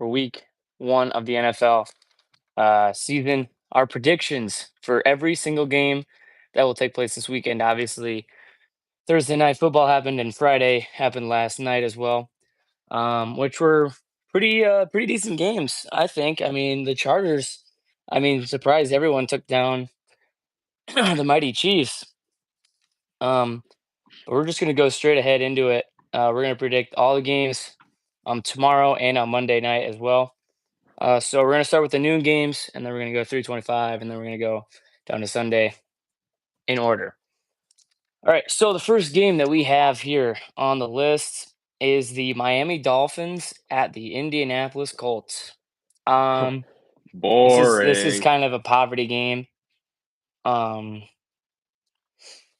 for week 1 of the NFL season. Our predictions for every single game that will take place this weekend. Obviously, Thursday night football happened and Friday happened last night as well, which were pretty decent games, I think. I mean, the Chargers, surprised everyone took down the mighty Chiefs. Um, but we're just gonna go straight ahead into it. We're gonna predict all the games tomorrow and on Monday night as well. So we're gonna start with the noon games, and then we're gonna go 3:25, and then we're gonna go down to Sunday in order. All right. So the first game that we have here on the list is the Miami Dolphins at the Indianapolis Colts. Um, this is Boring. kind of a poverty game. Um,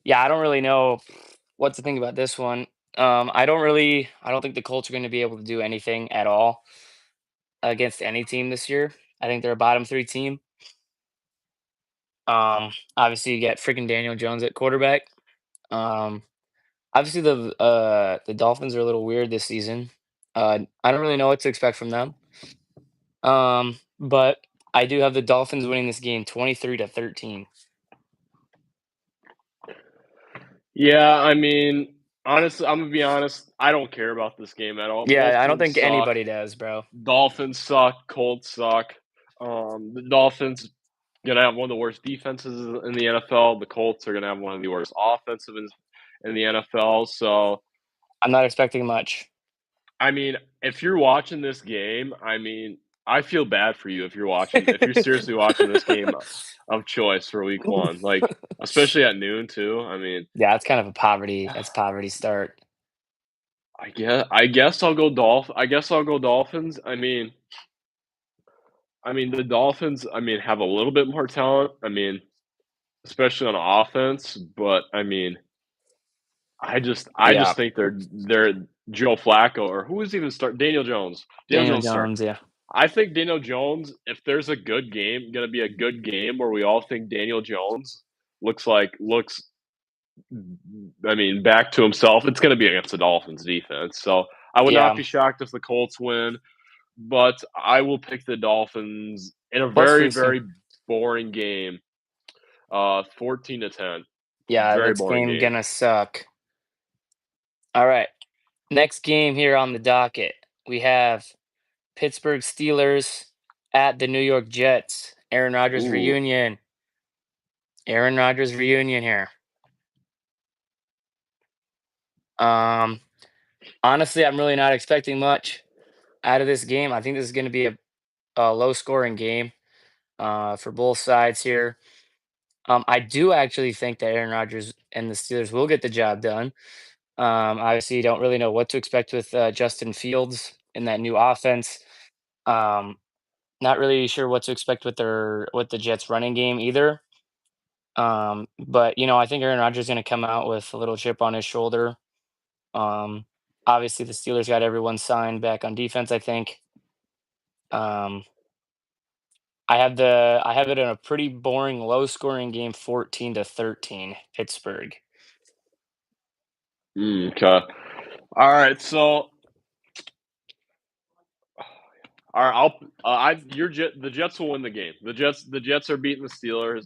yeah, I don't really know what to think about this one. I don't think the Colts are going to be able to do anything at all against any team this year. I think they're a bottom 3 team. Obviously you get freaking Daniel Jones at quarterback. Um, obviously the Dolphins are a little weird this season. I don't really know what to expect from them. But I do have the Dolphins winning this game 23-13. Yeah, I mean, honestly, I'm gonna be honest. I don't care about this game at all. Both Yeah, I don't teams think suck. anybody does, bro. Dolphins suck. Colts suck. The Dolphins gonna have one of the worst defenses in the NFL. The Colts are gonna have one of the worst offensive in the NFL. So, I'm not expecting much. I mean, if you're watching this game, I mean, I feel bad for you if you're seriously watching this game of choice for week 1, like especially at noon too. I mean, Yeah, it's kind of a poverty. That's poverty start. I guess I'll go Dolphins. I mean the Dolphins, have a little bit more talent. Especially on offense, but I Yeah, just think they're Joe Flacco or who is even start Daniel Jones. Daniel Daniel Jones start. Jones. Yeah, I think Daniel Jones, if there's a good game, gonna be a good game where we all think Daniel Jones looks back to himself, it's gonna be against the Dolphins defense. So I would not yeah. be shocked if the Colts win, but I will pick the Dolphins in a Plus, very, we've seen. very boring game. 14-10. Yeah, Very that's boring game game. gonna suck. All right. Next game here on the docket, we have Pittsburgh Steelers at the New York Jets. Aaron Rodgers Ooh. reunion. Aaron Rodgers reunion here. Um, honestly, I'm really not expecting much out of this game. I think this is going to be a low scoring game for both sides here. I do actually think that Aaron Rodgers and the Steelers will get the job done. Obviously, you don't really know what to expect with Justin Fields in that new offense. Um, Not really sure what to expect with the Jets running game either. But I think Aaron Rodgers is going to come out with a little chip on his shoulder. Um, Obviously, the Steelers got everyone signed back on defense. I think. Um, I have it in a pretty boring, low scoring game, 14-13, Pittsburgh. Okay. All right. So, all right. The Jets will win the game. The Jets are beating the Steelers.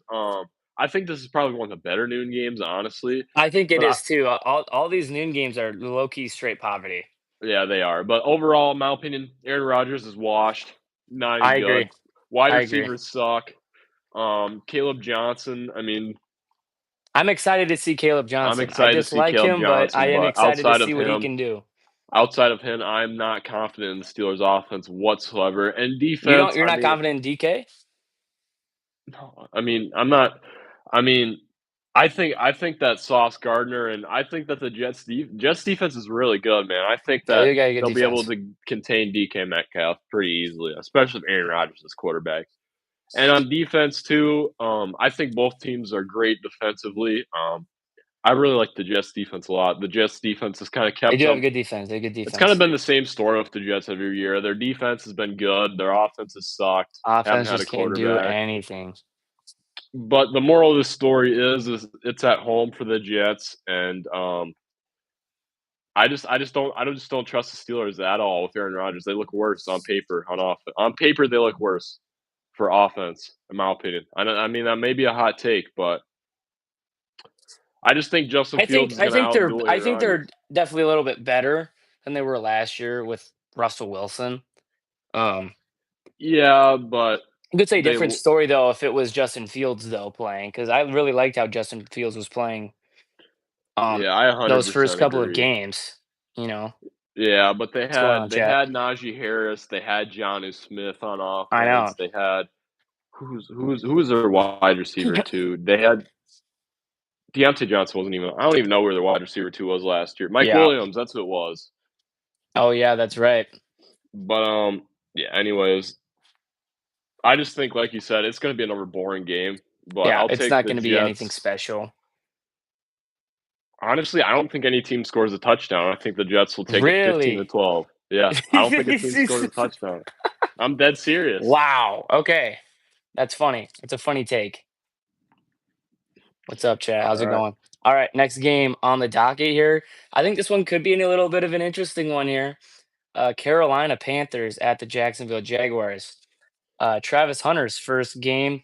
I think this is probably one of the better noon games, honestly. I think it But is too. All these noon games are low key straight poverty. yeah, they are. But overall, in my opinion, Aaron Rodgers is washed. Not I any good. agree. Wide I agree. receivers suck. Caleb Johnson. I'm excited to see Caleb I'm Johnson. I excited to see dislike Caleb him, but I Johnson, am but excited to see what he can do. outside of him, I'm not confident in the Steelers' offense whatsoever. And You don't. defense, You're not confident in DK. no, I'm not. I mean, I think that Sauce Gardner and I think that the Jets defense is really good, man. I think Yeah, that they got a good they'll be able defense. to contain DK Metcalf pretty easily, especially if Aaron Rodgers is quarterback. And on defense too, I think both teams are great defensively. I really like the Jets defense a lot. The Jets defense has kind of They kept do have a up. good defense. They have good It's kind of defense. been the same story with the Jets every year. Their defense has been good. Their offense has sucked. Haven't Offense had a just can't do quarterback. anything. But the moral of the story is it's at home for the Jets, and I just don't trust the Steelers at all with Aaron Rodgers. They look worse on paper on on paper they look worse for offense, in my opinion. I mean that may be a hot take, but I just think Justin Fields is I going to think they're outduel I Aaron think Rodgers. they're definitely a little bit better than they were last year with Russell Wilson. Um, Yeah, but I could say they different story though if it was Justin Fields though playing because I really liked how Justin Fields was playing yeah, I those first 100% couple of agree. games. You know, Yeah, but they what's going had on, they chat? had Najee Harris, they had Jonnu Smith on I know. offense, they had who's their wide receiver too? They had Deontay Johnson wasn't even. I don't even know where their wide receiver two was last year. Mike Yeah. Williams, that's who it was. Oh yeah, that's right. But yeah. Anyways, I just think, like you said, it's going to be another boring game. But Yeah, I'll it's take not the going to be anything Jets. special. Honestly, I don't think any team scores a touchdown. I think the Jets will take it 15 to Really? 12. Yeah, I don't think a team scores a touchdown. I'm dead serious. Wow. Okay. That's funny. It's a funny take. What's up, chat? All How's it right. going? All right, next game on the docket here. I think this one could be a little bit of an interesting one here. Carolina Panthers at the Jacksonville Jaguars. Travis Hunter's first game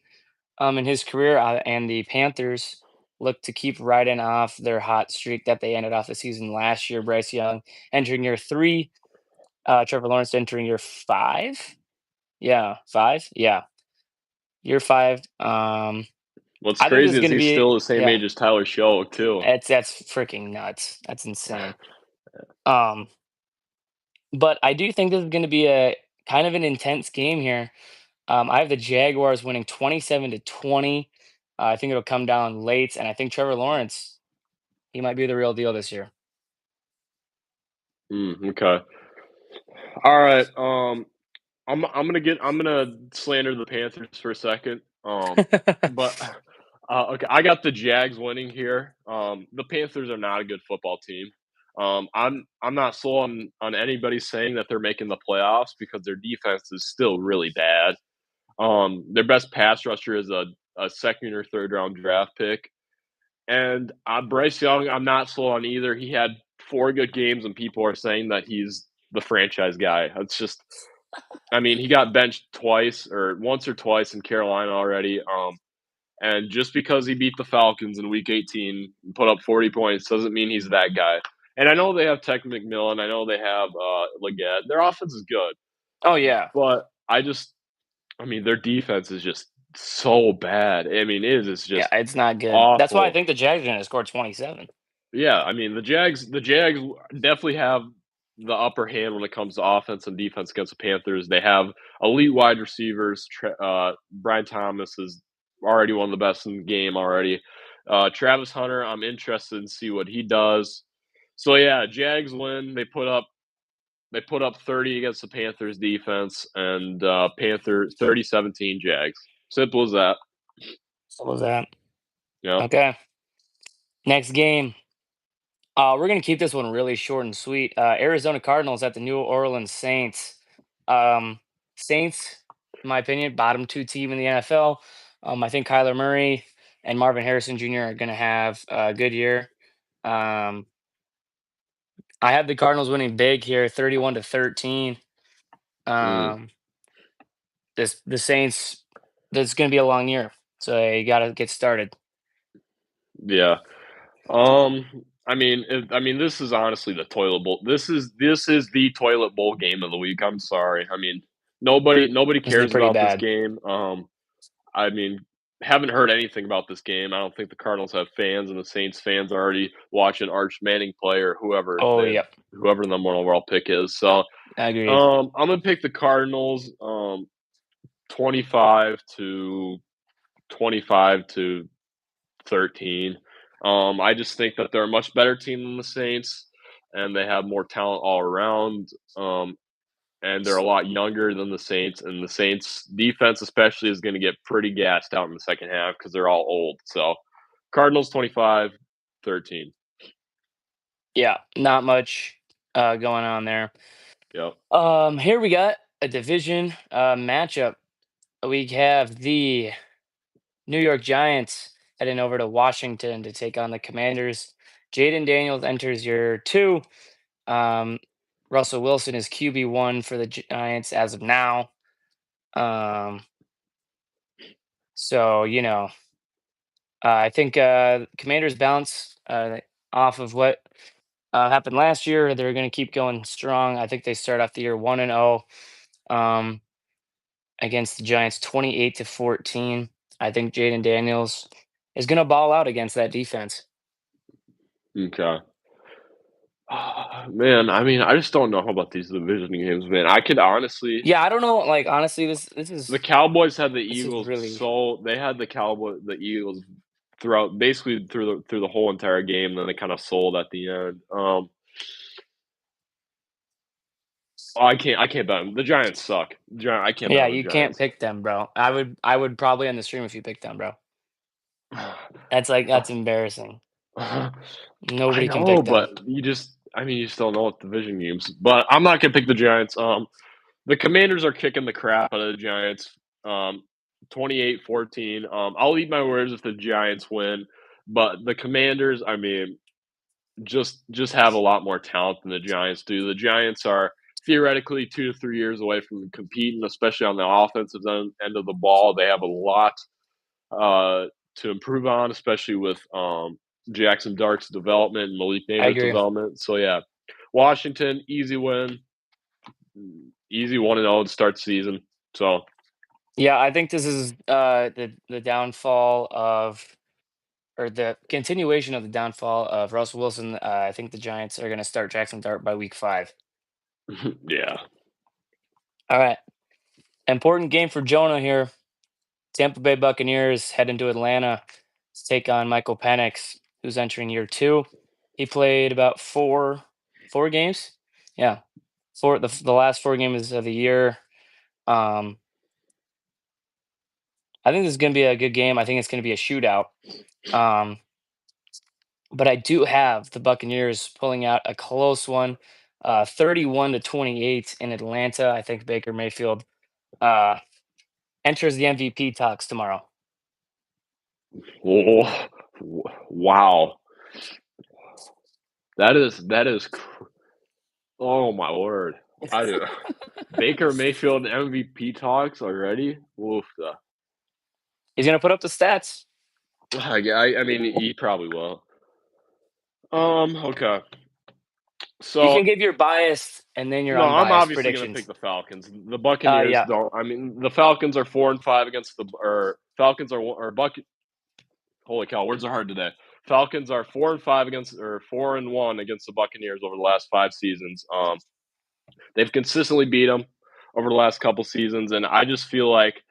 in his career, and the Panthers look to keep riding off their hot streak that they ended off the season last year. Bryce Young entering year 3, Trevor Lawrence entering year 5. Yeah, 5. Yeah, year 5. What's I think this is crazy is going to he's be still the same yeah. age as Tyler Show too. That's freaking nuts. That's insane. Um, but I do think this is going to be a kind of an intense game here. I have the Jaguars winning 27-20. I think it'll come down late, and I think Trevor Lawrence, he might be the real deal this year. Okay. All right. I'm gonna slander the Panthers for a second. But okay, I got the Jags winning here. The Panthers are not a good football team. I'm not sold on anybody saying that they're making the playoffs because their defense is still really bad. Their best pass rusher is a second or third round draft pick, and Bryce Young, I'm not sold on either. He had 4 good games, and people are saying that he's the franchise guy. It's just I mean, he got benched twice or once or twice in Carolina already. And just because he beat the Falcons in Week 18 and put up 40 points doesn't mean he's that guy. And I know they have Tech McMillan. I know they have Leggett. Their offense is good, Oh yeah, but I mean, their defense is just so bad. I mean, it is yeah, just it's not good. That's why I awful. think the Jags are going to score 27. Yeah, I mean the Jags definitely have the upper hand when it comes to offense and defense against the Panthers. They have elite wide receivers. Brian Thomas is already one of the best in the game already. Travis Hunter, I'm interested in see what he does. So yeah, Jags win. They put up 30 against the Panthers defense, and Panthers 30-17 Jags. Simple as that. So was that Yeah. okay? Next game. We're gonna keep this one really short and sweet. Arizona Cardinals at the New Orleans Saints. Um, Saints, in my opinion, bottom 2 team in the NFL. I think Kyler Murray and Marvin Harrison Jr. are gonna have a good year. Um, I have the Cardinals winning big here, 31-13. Mm, Um, the Saints. This is gonna be a long year, so you got to get started. yeah. I mean, this is honestly the toilet bowl. This is the toilet bowl game of the week. I'm sorry. I mean, nobody This is cares pretty about this bad. game. I mean, haven't heard anything about this game. I don't think the Cardinals have fans, and the Saints fans are already watching Arch Manning play or Oh, yep, whoever the number one overall pick is. So, agreed. I'm gonna pick the Cardinals. 25-13. I just think that they're a much better team than the Saints, and they have more talent all around. And they're a lot younger than the Saints, and the Saints defense especially is going to get pretty gassed out in the second half because they're all old. So, Cardinals 25-13. Yeah, not much going on there. Yep. Here we got a division matchup. We have the New York Giants heading over to Washington to take on the Commanders. Jaden Daniels enters year 2. Russell Wilson is QB1 for the Giants as of now. Um, so I think Commanders bounce off of what happened last year. They're going to keep going strong. I think they start off the year 1-0 um, against the Giants, 28-14. I think Jaden Daniels is going to ball out against that defense. Okay. Man, I mean, I just don't know about these division games, man. I could honestly Yeah, I don't know. Like honestly, this the is Cowboys had the this is Eagles really they had the Eagles throughout basically through the whole entire game, then they kinda sold at the end. I can't bet 'em. The Giants suck. I can't bet yeah. on the You can't Giants. pick them, bro. I would probably end the stream if you picked them, bro. That's embarrassing. I Nobody can know, pick them. but you just don't know what division games. But I'm not gonna pick the Giants. The Commanders are kicking the crap out of the Giants. Um, 28-14. I'll eat my words if the Giants win, but the Commanders, I mean, just have a lot more talent than the Giants do. The Giants are theoretically 2 to 3 years away from competing, especially on the offensive end of the ball. They have a lot to improve on, especially with Jackson Dark's development and Malik I Neighbors' agree. development. So yeah, Washington easy win, easy 1-0 to start the season. So Yeah, I think this is the downfall of or the continuation of the downfall of Russell Wilson. I think the Giants are going to start Jackson Dart by week 5. yeah, All right, important game for Jonah here. Tampa Bay Buccaneers head into Atlanta to take on Michael Penix, who's entering year 2. He played about four games. Yeah, the last 4 games of the year. Um, I think this is going to be a good game. I think it's going to be a shootout. Um, but I do have the Buccaneers pulling out a close one, 31-28 in Atlanta. I think Baker Mayfield uh, enters the MVP talks tomorrow. oh, wow, oh my word, I do. Baker Mayfield MVP talks already. Oof. He's going to put up the stats. Yeah, I mean, he probably will. Okay. You So can give your bias and then your no, I'm unbiased obviously gonna pick predictions. the Falcons. The Buccaneers Yeah, don't. I mean, the Falcons are 4-5 against the or Falcons are or Buck. Holy cow, words are hard today. Falcons are 4-5 against or 4-1 against the Buccaneers over the last 5 seasons. They've consistently beat them over the last couple seasons, and I just feel like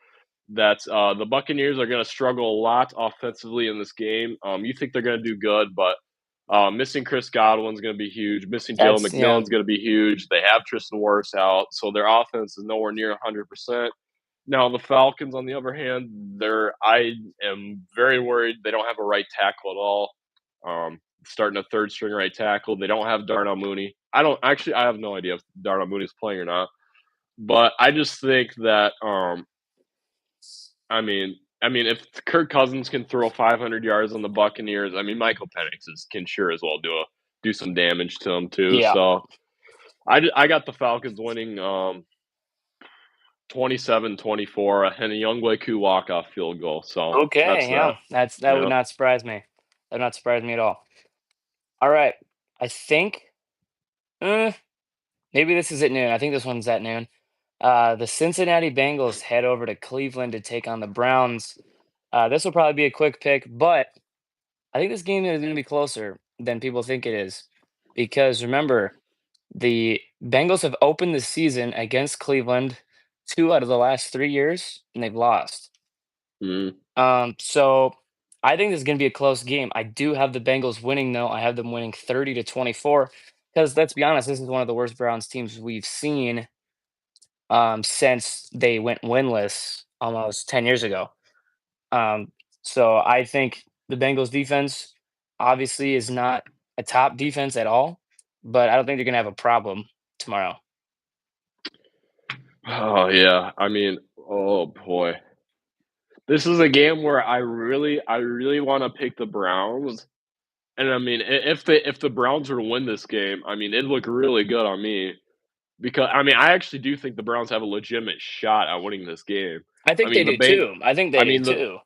that the Buccaneers are going to struggle a lot offensively in this game. You think they're going to do good, but missing Chris Godwin's going to be huge. Missing Jalen that's McMillan's going to be huge. They have Tristan Wirfs out, so their offense is nowhere near 100%. Now the Falcons, on the other hand, I am very worried they don't have a right tackle at all. Starting a third string right tackle, they don't have Darnell Mooney. I have no idea if Darnell Mooney's playing or not, but I just think that if Kirk Cousins can throw 500 yards on the Buccaneers, I mean, Michael Penix can sure as well do some damage to them too. yeah. So I got the Falcons winning 27-24 and a Younghoe walk-off field goal. So that's Okay, that. yeah. That would Yeah. not surprise me. That would not surprise me at all. All right. I think maybe this is at noon. I think this one's at noon. The Cincinnati Bengals head over to Cleveland to take on the Browns. This will probably be a quick pick, but I think this game is going to be closer than people think it is. Because remember, the Bengals have opened the season against Cleveland 2 out of the last 3 years, and they've lost. Mm. So I think this is going to be a close game. I do have the Bengals winning, though. I have them winning 30-24. Because let's be honest, this is one of the worst Browns teams we've seen since they went winless almost 10 years ago. Um, so I think the Bengals defense obviously is not a top defense at all, but I don't think they're going to have a problem tomorrow. Oh yeah. I mean, oh boy. This is a game where I really want to pick the Browns, And I mean, if the Browns were to win this game, I mean, it'd look really good on me because I mean, I actually do think the Browns have a legitimate shot at winning this game. I I think they mean, the do Bang too. I think I they do mean the too.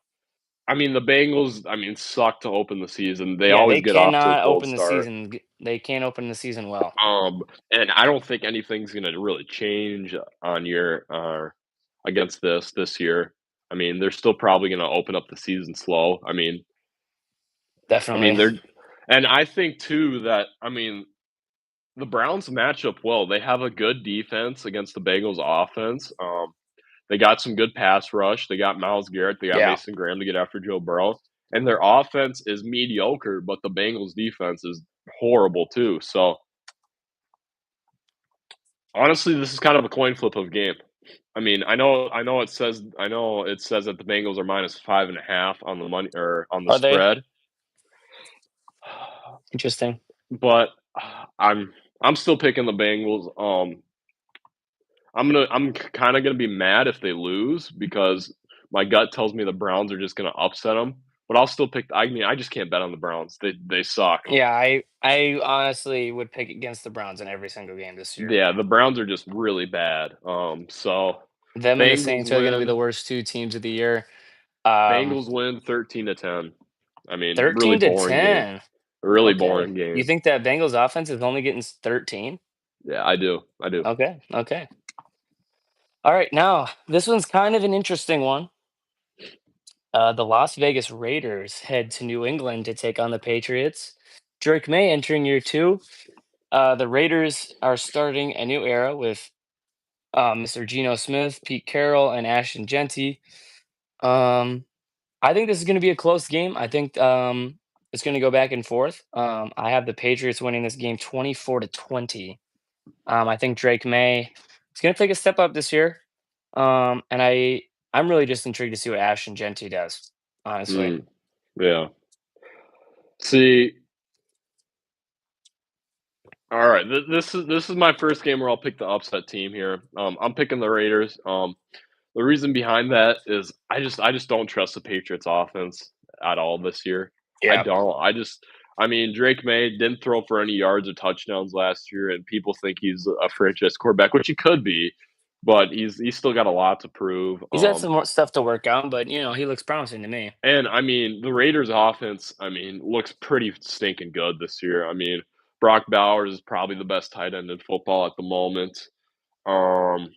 I mean the Bengals, I mean, suck to open the season. They Yeah, always they get off to a cannot cold open the start. season. They can't open the season well. And I don't think anything's gonna really change on your against this year. I mean, they're still probably gonna open up the season slow. I mean, Definitely. they're and I think too that I mean, the Browns match up well. They have a good defense against the Bengals offense. They got some good pass rush. They got Myles Garrett. They got Yeah. Mason Graham to get after Joe Burrow. And their offense is mediocre, but the Bengals defense is horrible too. So honestly, this is kind of a coin flip of a game. I know it says that the Bengals are -5.5 on the money or on the Are they? spread. Interesting. But I'm still picking the Bengals. I'm kind of gonna be mad if they lose because my gut tells me the Browns are just gonna upset them. But I'll still pick. I mean, I just can't bet on the Browns. They suck. Yeah, I honestly would pick against the Browns in every single game this year. Yeah, the Browns are just really bad. So Them and the Bengals Saints are going to be win. the worst two teams of the year. Um, Bengals win 13-10. I mean, really 13 to boring game. 10. Really Okay. boring You game. think that Bengals offense is only getting 13? Yeah, I do. I do. Okay. Okay. All right. Now, this one's kind of an interesting one. The Las Vegas Raiders head to New England to take on the Patriots. Drake May entering year two. The Raiders are starting a new era with Mr. Geno Smith, Pete Carroll, and Ashton Genty. Um, I think this is going to be a close game. I think it's going to go back and forth. I have the Patriots winning this game 24-20. I think Drake May is going to take a step up this year. And I'm really just intrigued to see what Ashton Genty does, honestly. Mm, yeah. See, all right. This is my first game where I'll pick the upset team here. I'm picking the Raiders. The reason behind that is I just don't trust the Patriots offense at all this year. I Yeah. don't. I mean, Drake May didn't throw for any yards or touchdowns last year, and people think he's a franchise quarterback, which he could be, but he's still got a lot to prove. He's got some more stuff to work on, but he looks promising to me. And I mean, the Raiders offense, I mean, looks pretty stinking good this year. I mean, Brock Bowers is probably the best tight end in football at the moment. Um,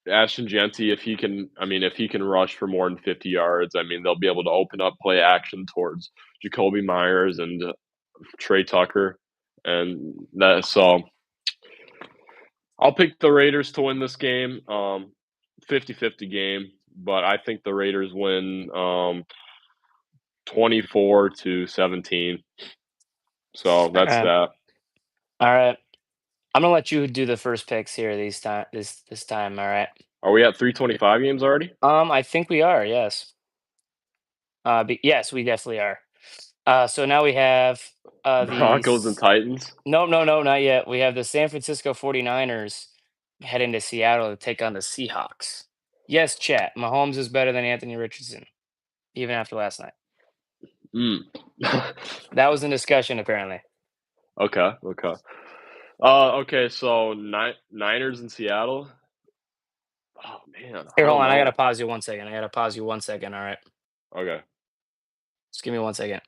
Ashton Genty, if he can rush for more than 50 yards, I mean, they'll be able to open up play action towards Jacoby Myers and Trey Tucker. And that, so I'll pick the Raiders to win this game. 50-50 game, but I think the Raiders win 24-17. So All that's right. that. All right. I'm gonna let you do the first picks here this time. All right. Are we at 325 games already? I think we are. Yes. Yes, we definitely are. So now we have Broncos and Titans. no, no, no, not yet. We have the San Francisco 49ers heading to Seattle to take on the Seahawks. Yes, chat. Mahomes is better than Anthony Richardson, even after last night. Mm. That was in discussion, apparently. Okay, okay. Okay, so Niners in Seattle. Oh man, I Here, hold don't on. I gotta know. pause you 1 second. All right. Okay. Just give me 1 second.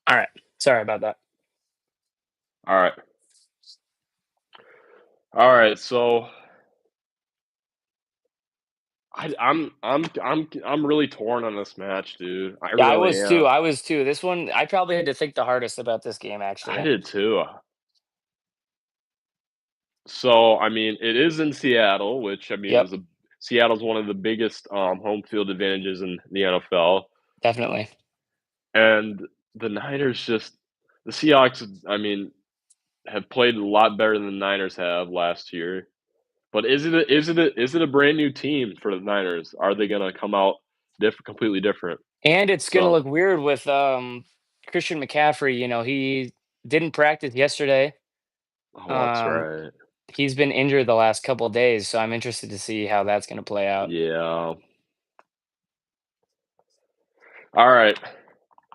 All right. Sorry about that. All right. All right. So I'm really torn on this match, dude. I Yeah, I really was too. am. I was too. This one, I probably had to think the hardest about this game, I actually. did too. So I mean, it is in Seattle, which I mean Yep, is a Seattle's one of the biggest home field advantages in the NFL. definitely. And the Niners just the Seahawks, I mean, have played a lot better than the Niners have last year. But is it a brand new team for the Niners? Are they gonna come out completely different? And it's gonna So, look weird with, Christian McCaffrey, he didn't practice yesterday. oh, that's Um, right. he's been injured the last couple days, so I'm interested to see how that's gonna play out. Yeah. All right.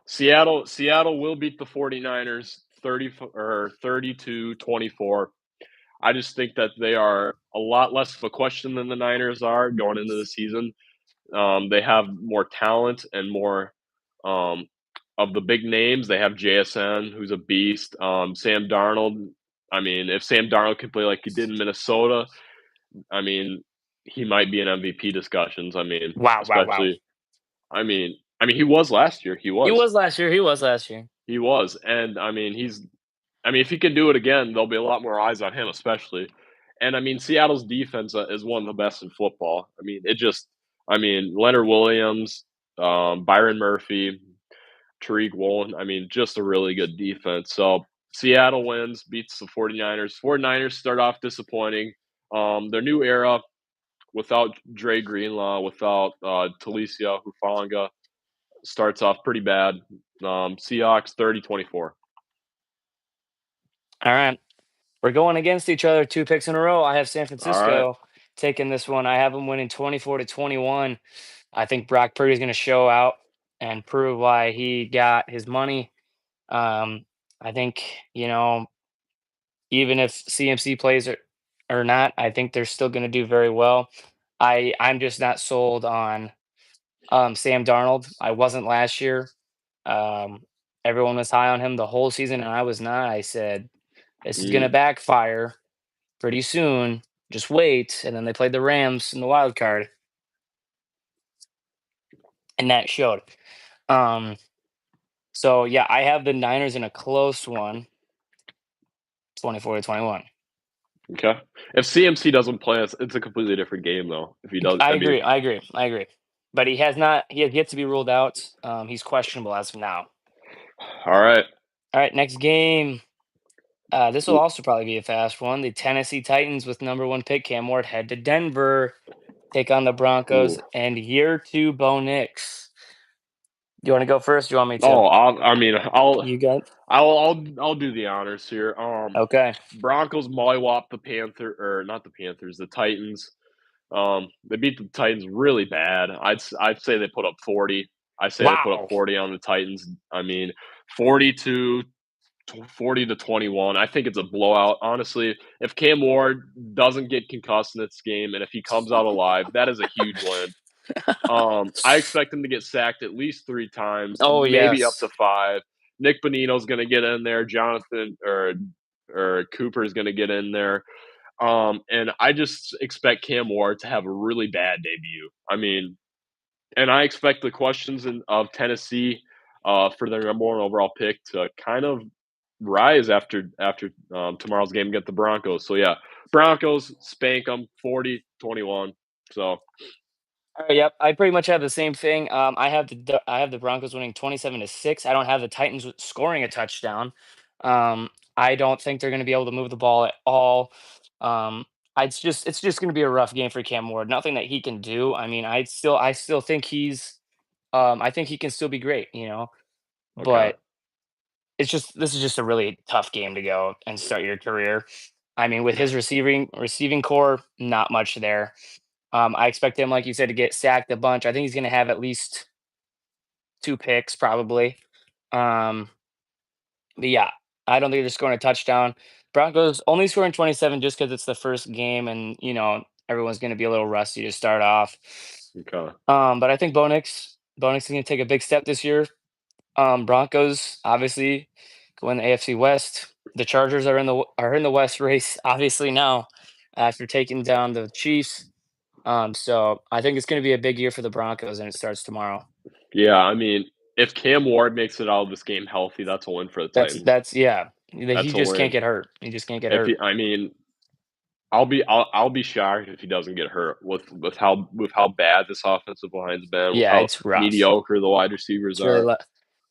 Seattle will beat the 49ers 32-24. I just think that they are a lot less of a question than the Niners are going into the season. They have more talent and more um, of the big names. They have JSN, who's a beast. Sam Darnold. I mean, if Sam Darnold can play like he did in Minnesota, I mean, he might be in MVP discussions. I mean, Wow, wow, wow. especially. I mean, he was last year. He He was. was last year, he was last year. He was, and I mean, if he can do it again, there'll be a lot more eyes on him, especially. And I mean, Seattle's defense is one of the best in football. Leonard Williams, Byron Murphy, Tariq Woolen. I mean, just a really good defense. So Seattle wins, beats the 49ers. 49ers start off disappointing. Their new era without Dre Greenlaw, without Talicia Hufanga, starts off pretty bad. Seahawks 30-24. Alright. We're going against each other 2 picks in a row. I have San All right. Francisco taking this one. I have them winning 24-21. I think Brock Purdy's gonna show out and prove why he got his money. I think, even if CMC plays or not, I think they're still gonna do very well. I'm just not sold on, Sam Darnold. I wasn't last year. Um, everyone was high on him the whole season, and I was not. I said, "This is gonna Mm, backfire pretty soon. Just wait." And then they played the Rams in the wild card, and that showed. Um, so yeah, I have the Niners in a close one, 24-21. okay. If CMC doesn't play, it's a completely different game, though. If he does, I I mean, agree. I agree. I agree. But he has yet to be ruled out. He's questionable as of now. all right. All right, next game. This will Ooh, also probably be a fast one. The Tennessee Titans with number one pick Cam Ward head to Denver, take on the Broncos ooh. and year two Bo Nix. Do you want to go first? Do you want me to? Oh, I mean, You got I'll do the honors here. okay. Broncos mollywop the or not the Panthers, the Titans. They beat the Titans really bad. I'd say they put up 40. I say they put up Wow. 40 on the Titans. I mean, 42 40-21. I think it's a blowout. Honestly, if Cam Ward doesn't get concussed in this game and if he comes out alive, that is a huge win. I expect him to get sacked at least 3 times, Oh maybe up yes. to 5. Nick Bonino's going to get in there. Jonathan or Cooper is going to get in there. And I just expect Cam Ward to have a really bad debut. I mean, and I expect the questions of Tennessee for their number one overall pick to kind of rise after tomorrow's game against the Broncos. So yeah, Broncos spank them 40-21. So Yep, I pretty much have the same thing. I have the Broncos winning 27-6. I don't have the Titans scoring a touchdown. I don't think they're going to be able to move the ball at all. Um, it's just going to be a rough game for Cam Ward. Nothing that he can do. I mean, I still think I think he can still be great. okay, But this is just a really tough game to go and start your career. I mean, with his receiving core, not much there. I expect him, like you said, to get sacked a bunch. I think he's going to have at least 2 picks, probably. Um, but yeah, I don't think they're scoring a touchdown. Broncos only scoring 27 just because it's the first game, and everyone's going to be a little rusty to start off. okay. But I think Bo Nix is going to take a big step this year. Broncos obviously go in the AFC West. The Chargers are in the West race obviously now after taking down the Chiefs. So I think it's going to be a big year for the Broncos, and it starts tomorrow. Yeah, I mean, if Cam Ward makes it out of this game healthy, that's a win for the Titans. That's yeah. He That's a just can't win. get hurt. He just can't get If hurt. he, I mean, I'll be shocked if he doesn't get hurt with how bad this offensive line's been, with Yeah, how it's rough. mediocre the wide receivers It's really. are.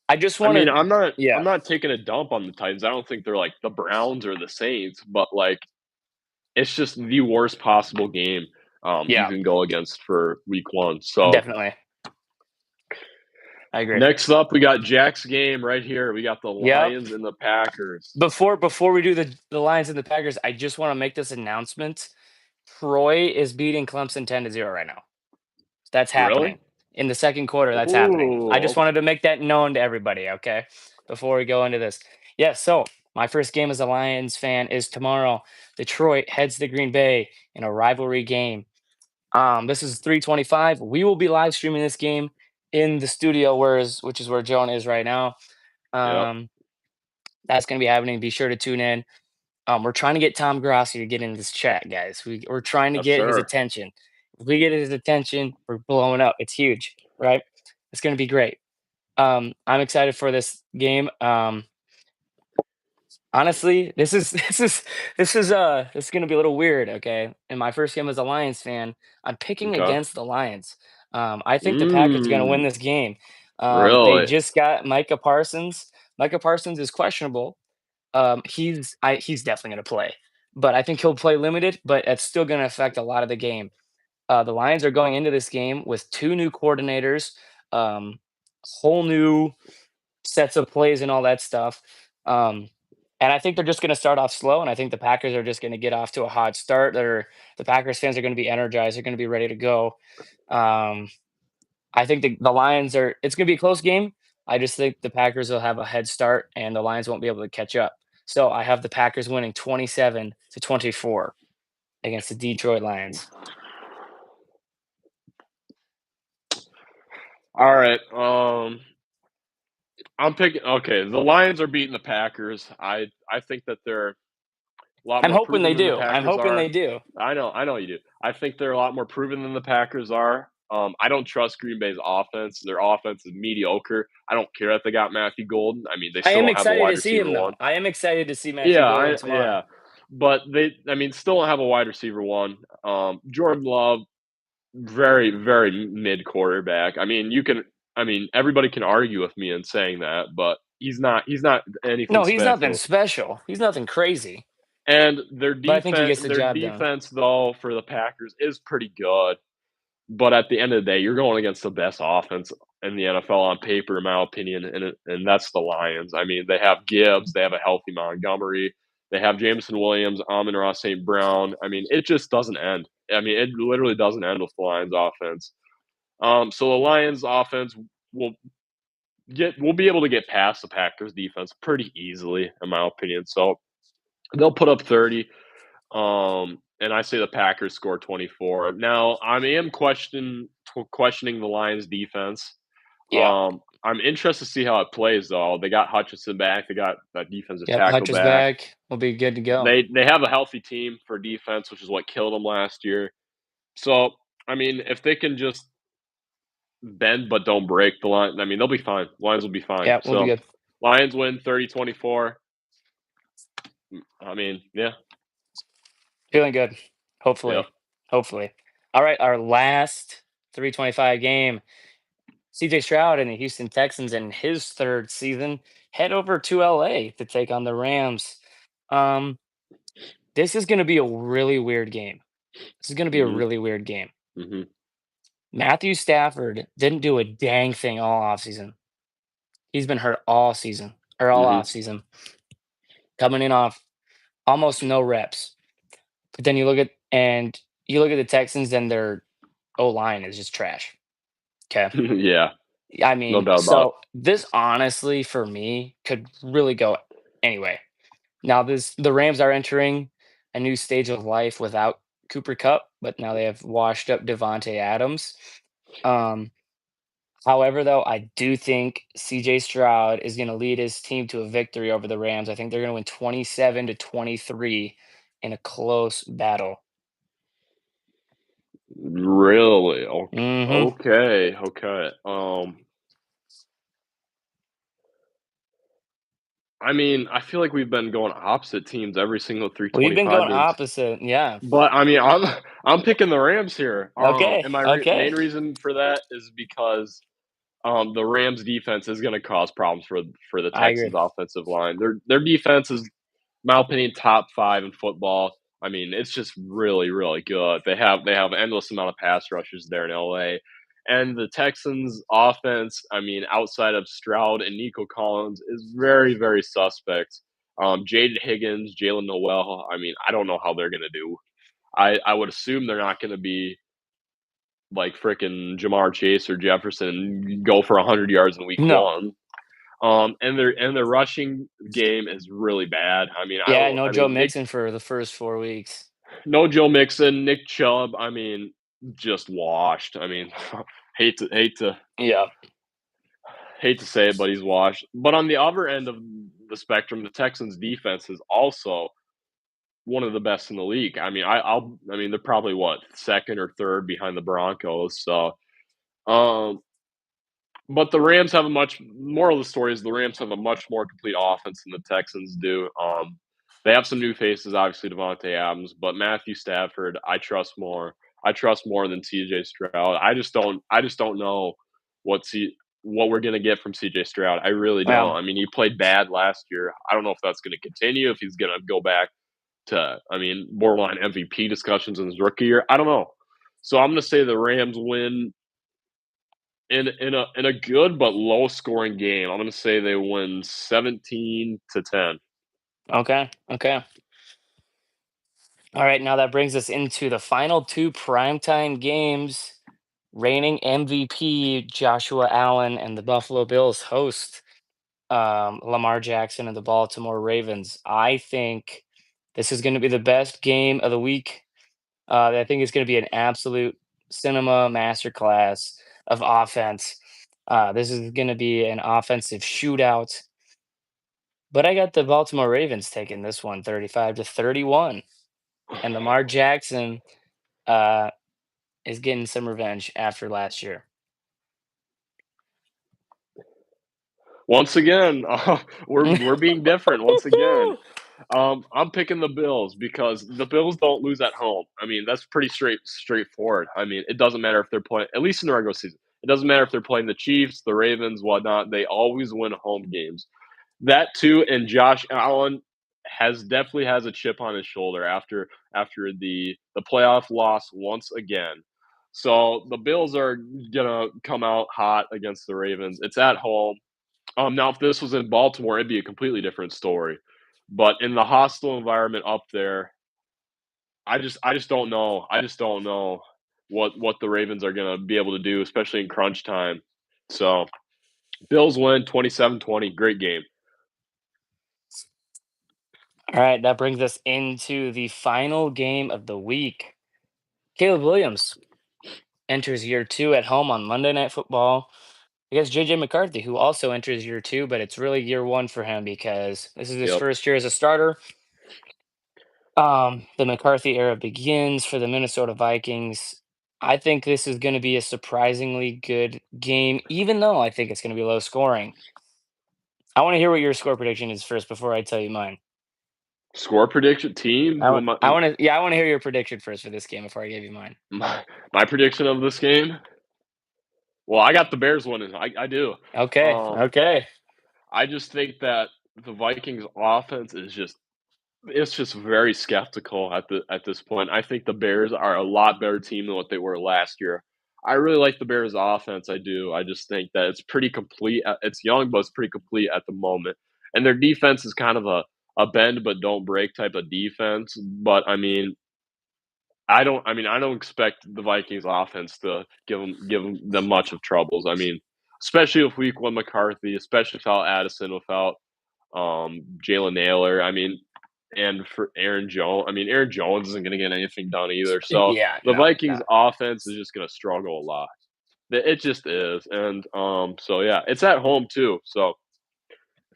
I just I want mean, to. I'm Yeah. not taking a dump on the Titans. I don't think they're like the Browns or the Saints, but like it's just the worst possible game you Yeah, can go against for week 1. So definitely. I agree. next up, we got Jack's game right here. We got the Yep. Lions and the Packers. Before we do the Lions and the Packers, I just want to make this announcement. Troy is beating Clemson 10-0 right now. That's happening. Really? In the second quarter, that's happening. I just Ooh, wanted to make that known to everybody, okay? Before we go into this. Yeah, so my first game as a Lions fan is tomorrow. Detroit heads to Green Bay in a rivalry game. This is 3:25. We will be live streaming this game in the studio, which is where Joan is right now. yep. Um, that's going to be happening. Be sure to tune in. We're trying to get Tom Grossi to get into this chat, guys. We're trying to Yes, get his sir. attention. If we get his attention, we're blowing up. It's huge, right? It's going to be great. I'm excited for this game. Honestly, this is gonna be a little weird, okay? In my first game as a Lions fan, I'm picking Okay. against the Lions. I think the Packers are gonna win Mm, this game. They really? just got Micah Parsons. Micah Parsons is questionable. He's definitely gonna play, but I think he'll play limited. But it's still gonna affect a lot of the game. The Lions are going into this game with two new coordinators, whole new sets of plays and all that stuff. Um, and I think they're just going to start off slow, and I think the Packers are just going to get off to a hot start. The Packers fans are going to be energized. They're going to be ready to go. Um, I think the Lions are. It's going to be a close game. I just think the Packers will have a head start, and the Lions won't be able to catch up. So I have the Packers winning 27-24 against the Detroit Lions. All right. I'm picking. Okay, the Lions are beating the Packers. I think that they're a lot I'm more hoping proven they than the do. I'm Packers hoping they are. do. I know you do. I think they're a lot more proven than the Packers are. I don't trust Green Bay's offense. Their offense is mediocre. I don't care if they got Matthew Golden. I mean, they I still am don't have a excited wide to see receiver him though. one. I am excited to see Matthew Yeah, Golden tomorrow. yeah, but I mean, still don't have a wide receiver one. Jordan Love, very mid quarterback. I mean, everybody can argue with me in saying that, but he's not anything No, he's nothing special. special. He's nothing crazy, And but I think he gets the their job done. defense though for the Packers is pretty good. But at the end of the day, you're going against the best offense in the NFL on paper, in my opinion, and that's the Lions. I mean, they have Gibbs, they have a healthy Montgomery, they have Jameson Williams, Amon-Ra St. Brown. I mean, it just doesn't end. I mean, it literally doesn't end with the Lions offense. So the Lions offense will will be able to get past the Packers defense pretty easily, in my opinion. So they'll put up 30. And I say the Packers score 24. Now, I am questioning the Lions defense. Yeah. I'm interested to see how it plays though. They got Hutchinson back. They got that defensive Yep, tackle Hutch is back. back. We'll be good to go. They have a healthy team for defense, which is what killed them last year. So, I mean, if they can just bend but don't break the line, I mean, they'll be fine. Lions will be fine. Yeah, we'll be So, good. Lions win 30-24. I mean, yeah. Feeling good. Yep. Hopefully. Hopefully. All right, our last 325 game. CJ Stroud and the Houston Texans in his third season head over to LA to take on the Rams. Um, this is going to be a really weird game. This is going to be a Mhm. really weird game. Mhm. Matthew Stafford didn't do a dang thing all offseason. He's been hurt all season or all Mhm. offseason, coming in off almost no reps. But then you look at the Texans and their O line is just trash. Okay. Yeah. I No mean, doubt about it. so this honestly for me could really go anyway. Now the Rams are entering a new stage of life without Cooper Cup, but now they have washed up Devontae Adams. Um, However, though, I do think CJ Stroud is going to lead his team to a victory over the Rams. I think they're going to win 27-23 in a close battle. Really? Mhm. Okay, okay. I mean, I feel like we've been going opposite teams every single We've been 325 going games. opposite. Yeah. But I mean, I'm picking the Rams here. Okay. And my Okay. main reason for that is because the Rams defense is going to cause problems for the I Texans agree. offensive line. Their defense is, in my opinion, top 5 in football. I mean, it's just really, really good. They have endless amount of pass rushers there in LA. And the Texans offense, I mean, outside of Stroud and Nico Collins, is very, very suspect. Jaden Higgins, Jalen Noel, I mean, I don't know how they're gonna do. I would assume they're not gonna be like freaking Jamar Chase or Jefferson and go for 100 yards in week No. one. And their rushing game is really bad. I mean, I Yeah, don't. no I Joe mean, Mixon for the first 4 weeks. no Joe Mixon, Nick Chubb. I mean, just washed. I mean, hate to hate to Yeah. hate to say it, but he's washed. But on the other end of the spectrum, the Texans' defense is also one of the best in the league. I mean, I mean, they're probably what second or third behind the Broncos. So, um, but the Rams have a much moral of the story is the Rams have a much more complete offense than the Texans do. They have some new faces, obviously Devontae Adams, but Matthew Stafford, I trust more. I trust more than CJ Stroud. I just don't know what what we're gonna get from CJ Stroud. I really don't. Well, I mean, he played bad last year. I don't know if that's gonna continue, if he's gonna go back to I mean, borderline MVP discussions in his rookie year. I don't know. So I'm gonna say the Rams win in a good but low scoring game. I'm gonna say they win 17-10. okay. Okay. All right, now that brings us into the final two primetime games. Reigning MVP Joshua Allen and the Buffalo Bills host Lamar Jackson and the Baltimore Ravens. I think this is going to be the best game of the week. I think it's going to be an absolute cinema masterclass of offense. This is going to be an offensive shootout. But I got the Baltimore Ravens taking this one 35-31. And Lamar Jackson uh, is getting some revenge after last year. Once again, we're being different. Once again, I'm picking the Bills because the Bills don't lose at home. I mean, that's pretty straightforward. I mean, it doesn't matter if they're playing, at least in the regular season. It doesn't matter if they're playing the Chiefs, the Ravens, whatnot. They always win home games. That too, and Josh Allen definitely has a chip on his shoulder after the playoff loss once again. So the Bills are gonna come out hot against the Ravens. It's at home. Now if this was in Baltimore, it'd be a completely different story. But in the hostile environment up there, I just don't know. I just don't know what the Ravens are gonna be able to do, especially in crunch time. So Bills win 27-20. Great game. All right, that brings us into the final game of the week. Caleb Williams enters year two at home on Monday Night Football against JJ McCarthy, who also enters year two, but it's really year one for him because this is his Yep. first year as a starter. The McCarthy era begins for the Minnesota Vikings. I think this is going to be a surprisingly good game, even though I think it's going to be low scoring. I want to hear what your score prediction is first before I tell you mine. Score prediction team. Who am I? I want to, yeah, I want to hear your prediction first for this game before I give you mine. My prediction of this game. Well, I got the Bears winning. I do. Okay, Um, okay, I just think that the Vikings offense is just very skeptical at this point. I think the Bears are a lot better team than what they were last year. I really like the Bears offense. I do. I just think that it's pretty complete. It's young, but it's pretty complete at the moment. And their defense is kind of a bend but don't break type of defense. But I mean, I don't expect the Vikings offense to give them much of troubles. I mean, especially with week one McCarthy, especially without Addison, without Jalen Naylor. I mean, and for Aaron Jones, I mean, Aaron Jones isn't going to get anything done either. So yeah, the no, Vikings no, offense is just going to struggle a lot. It just is, and so yeah, it's at home too. So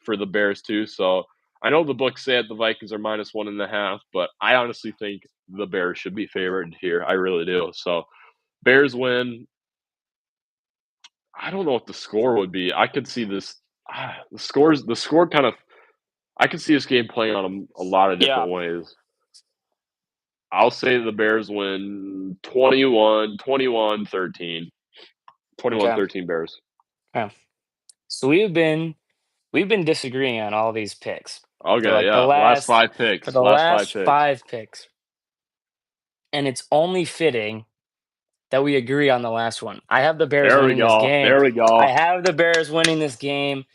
for the Bears too. So I know the books say the Vikings are -1.5, but I honestly think the Bears should be favored here. I really do. So Bears win. I don't know what the score would be. I could see this. The score kind of. I could see this game playing on a lot of yeah, different ways. I'll say the Bears win 21-13. Twenty-one okay, thirteen Bears. okay. So we've been disagreeing on all these picks for Okay, like the yeah. last Last for 5 picks. the Last five last picks. five picks. and it's only fitting that we agree on the last one. I have the Bears There we winning this go. game. There we I go. have the Bears winning this game.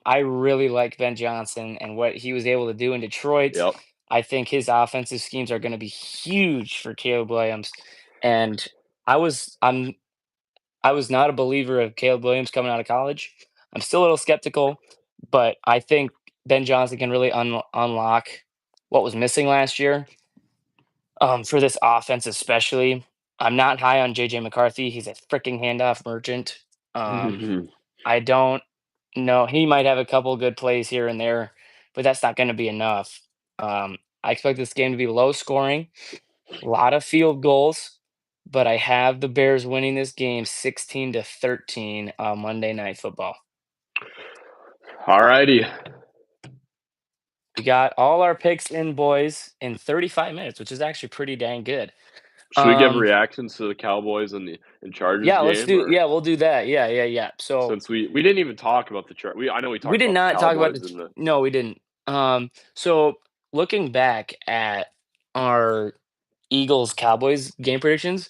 I really like Ben Johnson and what he was able to do in Detroit. Yep. I think his offensive schemes are going to be huge for Caleb Williams. And I was I'm I was not a believer of Caleb Williams coming out of college. I'm still a little skeptical, but I think Ben Johnson can really unlock what was missing last year for this offense, especially. I'm not high on JJ McCarthy. He's a freaking handoff merchant. Um, I don't know. He might have a couple good plays here and there, but that's not going to be enough. I expect this game to be low scoring, a lot of field goals, but I have the Bears winning this game 16-13 on Monday Night Football. All righty. We got all our picks in, boys, in 35 minutes, which is actually pretty dang good. Should we give Um, reactions to the Cowboys and the Chargers yeah, let's game, do. or Yeah, we'll do that. Yeah. So since we didn't even talk about the I know we we talked did about the not talk about Cowboys the. and the No, we didn't. So looking back at our Eagles Cowboys game predictions,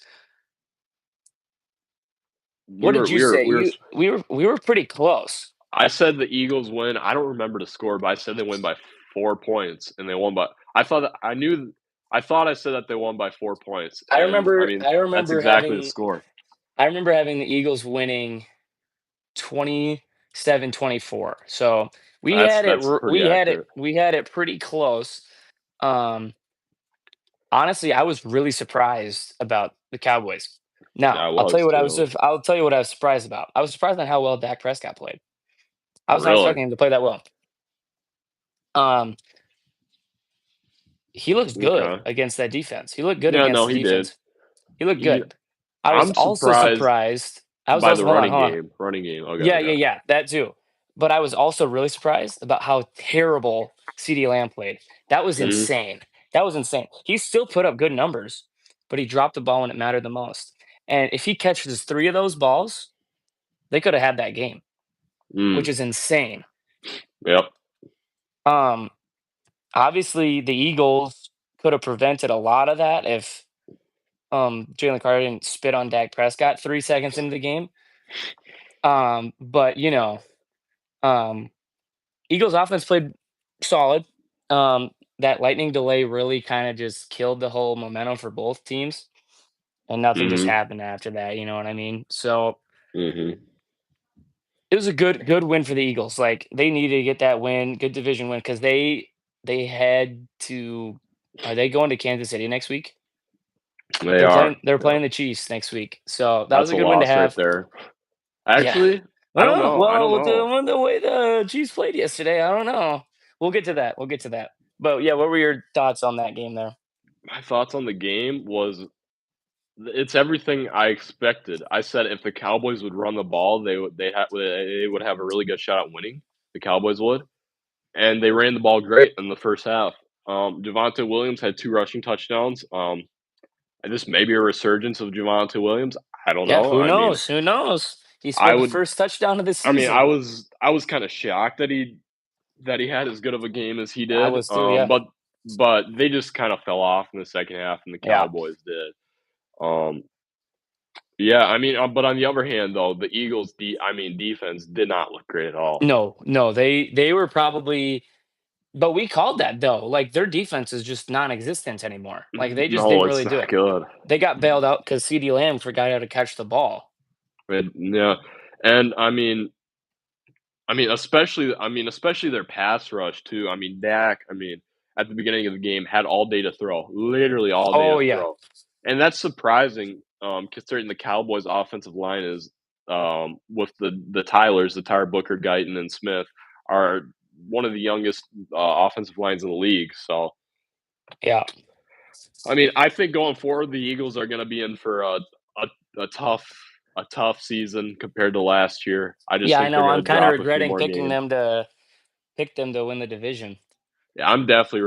what did you say? we were. We were pretty close. I said the Eagles win. I don't remember the score, but I said they win by 4 points, and they won by. I thought that I knew. I thought I said that they won by 4 points, I and I remember. mean I that's remember exactly the having. score. I remember having the Eagles winning 27-24. So we had it. That's pretty We had it. accurate. We had it pretty close. Um, Honestly, I was really surprised about the Cowboys. Now, I was too. I'll tell you what I was surprised about. I was surprised on how well Dak Prescott played. I was not Really? expecting him to play that well. Um, he looked good Okay. against that defense. He looked good Yeah, against no, the he did. defense. He looked He, good. I was I'm also surprised surprised. I was by also the hold on, running hold on. game. Running game. Okay, okay. Yeah, that too. But I was also really surprised about how terrible CD Lamb played. That was Mhm. insane. That was insane. He still put up good numbers, but he dropped the ball when it mattered the most. And if he catches 3 of those balls, they could have had that game, which Mm. is insane. Yep. Um, Obviously, the Eagles could have prevented a lot of that if Jalen Carter didn't spit on Dak Prescott 3 seconds into the game. But um, Eagles offense played solid. That lightning delay really kind of just killed the whole momentum for both teams, and nothing just Mhm. happened after that. You know what I mean? So Mhm. it was a good win for the Eagles. Like they needed to get that win, good division win, because they had to. Are they going to Kansas City next week? They are. They're Yeah. playing the Chiefs next week, so that was That's a a good win to loss right have. there. Yeah. Actually, I don't Oh, know. I don't well, with know. the way the Chiefs played yesterday, I don't know. We'll get to that. We'll get to that. But yeah, what were your thoughts on that game there? My thoughts on the game was it's everything I expected. I said if the Cowboys would run the ball, they would have a really good shot at winning. The Cowboys would, and they ran the ball great in the first half. Javonte Williams had 2 rushing touchdowns. And this may be a resurgence of Javonte Williams. I don't Yeah, know. who I mean, knows? Who knows? He I scored the would. first touchdown of the I mean, season. I was kind of shocked that he had as good of a game as he I did. was too, yeah. But they just kind of fell off in the second half, and the Yeah. Cowboys did. Um, yeah, I mean, but on the other hand, though, the Eagles' defense did not look great at all. No, they were probably, but we called that though. Like their defense is just non-existent anymore. Like they just No, didn't it's really do not it. good. They got bailed out because CeeDee Lamb forgot how to catch the ball. Yeah, and especially their pass rush too. I mean, Dak. At the beginning of the game, had all day to throw, literally all day Oh to yeah. throw, and that's surprising. Considering the Cowboys' offensive line is with the Tylers, the Tyler Booker, Guyton, and Smith are one of the youngest offensive lines in the league. So, Yeah. I think going forward, the Eagles are going to be in for a tough a tough season compared to last year. I just Yeah, I think they're know. going I'm to kind of drop a few regretting more games. pick them to win the division. Yeah, I'm definitely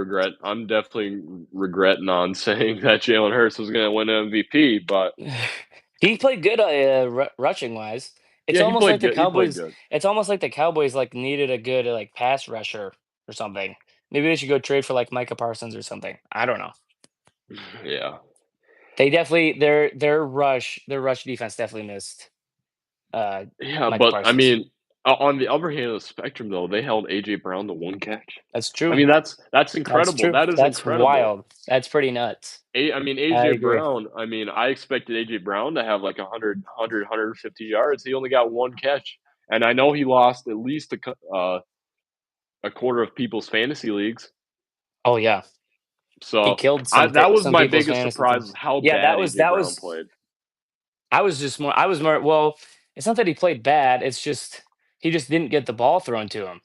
regretting on saying that Jalen Hurts was going to win MVP, but He played good rushing wise. It's yeah, he almost played like the good. He played Cowboys. good. It's almost like the Cowboys like needed a good like pass rusher or something. Maybe they should go trade for like Micah Parsons or something. I don't know. Yeah. They definitely their rush defense definitely missed Yeah, Micah but I Parsons. mean, on the other hand of the spectrum, though, they held AJ Brown to 1 catch. That's I true. mean, that's That's incredible. true. That is That's incredible. wild. That's pretty nuts. I mean, I AJ agree. Brown. I mean, I expected AJ Brown to have like 150 yards. He only got 1 catch, and I know he lost at least a quarter of people's fantasy leagues. Oh yeah, he So killed that was some my people's biggest fantasy surprise: teams. is how Yeah, bad that was AJ that Brown was. played. I was more. Well, it's not that he played bad. It's just he just didn't get the ball thrown to him.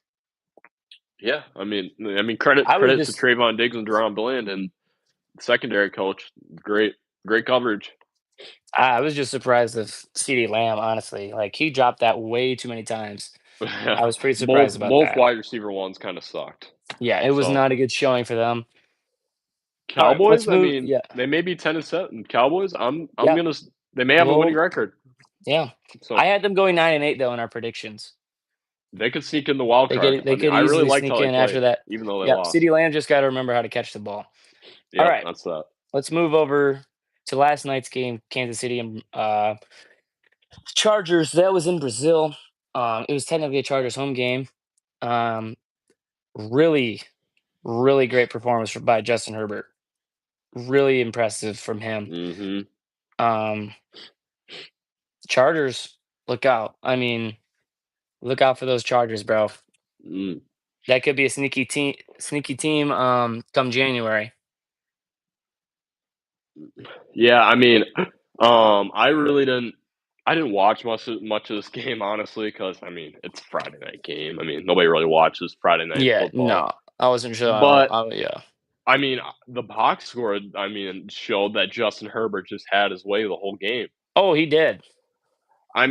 Yeah, I mean, credit I was credit to just Trayvon Diggs and Deron Bland and secondary coach. Great coverage. I was just surprised of CeeDee Lamb. Honestly, like he dropped that way too many times. I was pretty both surprised about both that. wide receiver ones kind of sucked. Yeah, it was So not a good showing for them. All right, let's Cowboys, I move. mean, Yeah, they may be 10-7. Cowboys, I'm yeah. gonna. They may have a winning Well, record, yeah. so I had them going 9-8 though in our predictions. they could sneak in the wild card. They I mean, could I really easily liked sneak how they in after played, that. even though they Yep. lost. CeeDee Lamb just got to remember how to catch the ball. All Yep, right, that's that. let's move over to last night's game, Kansas City and Chargers. That was in Brazil. It was technically a Chargers home game. Um, really, really great performance by Justin Herbert. Really impressive from him. Hmm. Um, Chargers, look out. I mean, look out for those Chargers, bro. Mm. That could be a sneaky team. Sneaky team. Come January. Yeah, I mean, I really didn't. I didn't watch much of this game honestly, because I mean it's a Friday night game. I mean nobody really watches Friday night Yeah, football. no, I wasn't sure. But Yeah, I mean the box score. I mean showed that Justin Herbert just had his way the whole game. oh, he did. I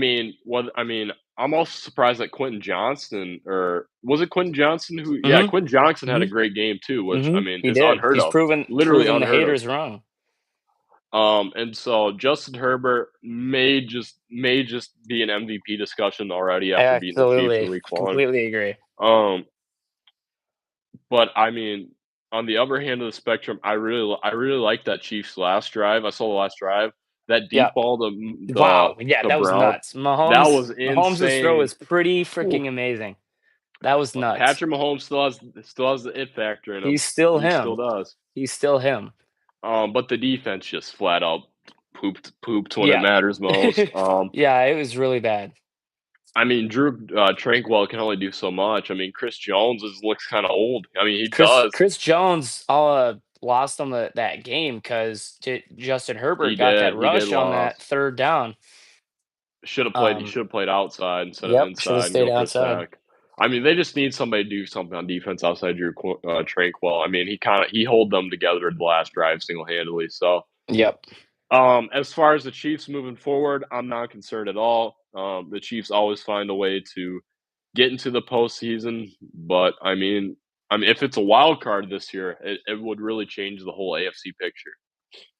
mean, I'm also surprised that Quentin Johnston, or was it Quentin Johnston who? Yeah, Mhm, Quentin Johnston had a mhm, great game too, which I mhm. mean He is did. unheard He's of, literally proven the unheard of. haters wrong. And so Justin Herbert may just be an MVP discussion already after beating the Chiefs in Absolutely, Week 1. completely agree. Um, but I mean, on the other hand of the spectrum, I really like that Chiefs last drive. I saw the last drive. That Yeah. deep ball to Wow. Yeah, to that was Brown, nuts. that was Mahomes' throw insane. is pretty Whew. freaking amazing. That was But nuts. Patrick Mahomes still has the it factor in him. He's still He still him. does. He's still him. But the defense just flat out pooped when it Yeah. matters most. Yeah, it was really bad. I mean, Drew Tranquil can only do so much. I mean, Chris Jones looks kind of old. I mean, he does. Chris Jones lost them that game because Justin Herbert He got that did. He did rush on that lost. third down. Should have played. He Um, should have played outside instead of yep, should have inside and stayed go for a outside. sack. I mean, they just need somebody to do something on defense outside Drew Tranquil. I mean, he held them together the last drive single handedly. So, Yep, as far as the Chiefs moving forward, I'm not concerned at all. The Chiefs always find a way to get into the postseason, but I mean, if it's a wild card this year, it would really change the whole AFC picture.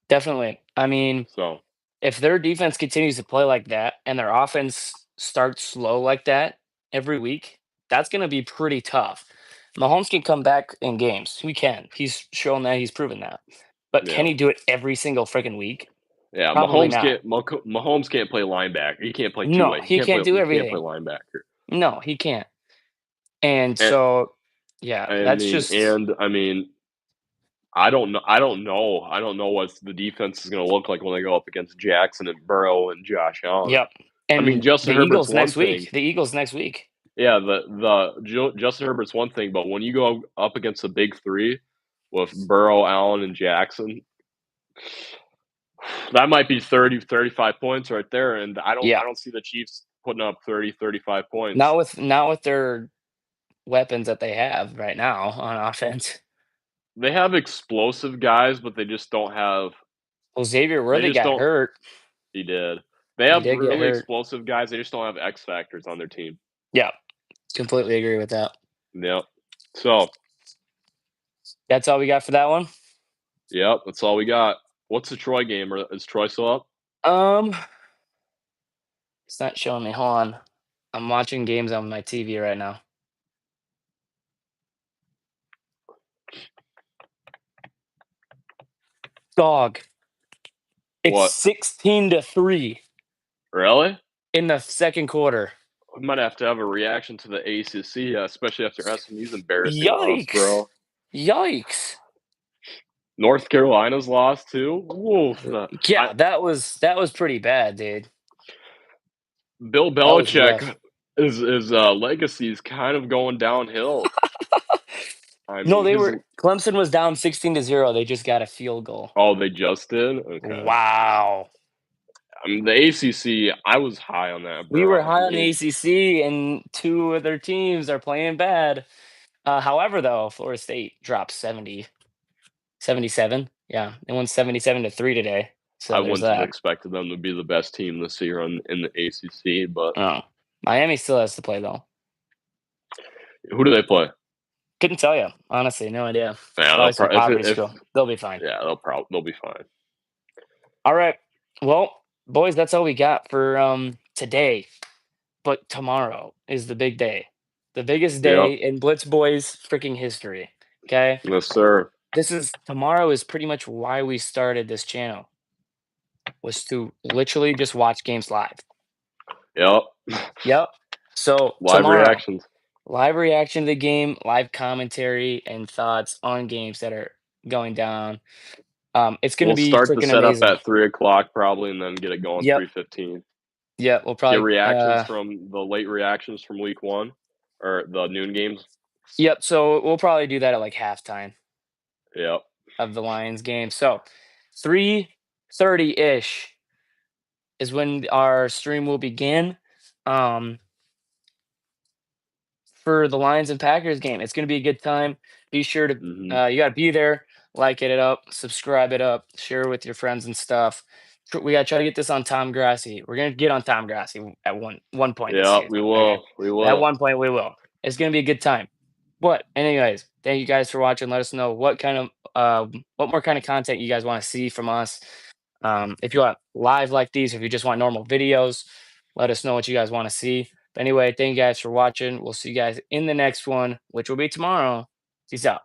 definitely. I mean, So, if their defense continues to play like that and their offense starts slow like that every week, that's going to be pretty tough. Mahomes can come back in games. He can. He's shown that. He's proven that. But can yeah, he do it every single freaking week? yeah. Probably not. Mahomes can't play linebacker. He can't play two No, way. he can't do He can't play everything. linebacker. No, he can't. And And so, yeah, that's just I mean, I don't know what the defense is going to look like when they go up against Jackson and Burrow and Josh Allen. yep. I mean, And Justin Herbert's one thing. The Eagles next week. Yeah, Justin Herbert's one thing, but when you go up against the big three with Burrow, Allen, and Jackson, that might be 30, 35 points right there. And I Yeah. don't see the Chiefs putting up 30, 35 points. Not with their weapons that they have right now on offense. They have explosive guys, but they just don't have. Well, Xavier They Worthy just got don't. hurt. He did. They He have did get really hurt. explosive guys. They just don't have X factors on their team. Yeah, completely agree with that. Yep. So, That's all we got for that one. yep, that's all we got. What's the Troy game? Is Troy still up? Um, it's not showing me. Hold on. I'm watching games on my TV right now. Dog. It's What? 16-3 Really? in the second quarter. We might have to have a reaction to the ACC, especially after SMU's embarrassing loss, Yikes! bro. Yikes! North Carolina's lost too. Woof. Yeah, that was pretty bad, dude. Bill That was rough. Belichick, his legacy is kind of going downhill. I No, mean, his Clemson was down 16-0. They just got a field goal. oh, they just did. Okay. Wow. I mean, the ACC. I was high on that, We bro. were I high on the mean, ACC, and two of their teams are playing bad. However, though, Florida State dropped 77. Yeah, they won 77-3 today. I So there's wouldn't have that. expected them to be the best team this year in the ACC. But Oh, Miami still has to play though. who do they play? Couldn't tell you, honestly, no idea. Yeah, Probably some poverty if school. They'll be fine. yeah, they'll be fine. All right. Well, boys, that's all we got for today. But tomorrow is the big day. The biggest Yep. day in Blitz Boys freaking history. Okay? Yes, sir. Tomorrow is pretty much why we started this channel. Was to literally just watch games live. Yep. Yep. So Live tomorrow, reactions. live reaction to the game, live commentary and thoughts on games that are going down. It's gonna We'll be start the freaking setup amazing. at 3 o'clock probably, and then get it going Yep. 3:15. Yep. We'll Get probably reactions from the late reactions from week 1 or the noon games. Yep. So we'll probably do that at like halftime Yep. of the Lions game. So 3:30-ish is when our stream will begin. For the Lions and Packers game. It's gonna be a good time. Be sure to Mhm. you gotta be there, like it up, subscribe it up, share it with your friends and stuff. We gotta try to get this on Tom Grassi. We're gonna get on Tom Grassi at one point this Yeah, season. we Okay? will. We At will. one point we will. It's gonna be a good time. But anyways, thank you guys for watching. Let us know what more kind of content you guys want to see from us. If you want live like these, if you just want normal videos, let us know what you guys want to see. But anyway, thank you guys for watching. We'll see you guys in the next one, which will be tomorrow. Peace out.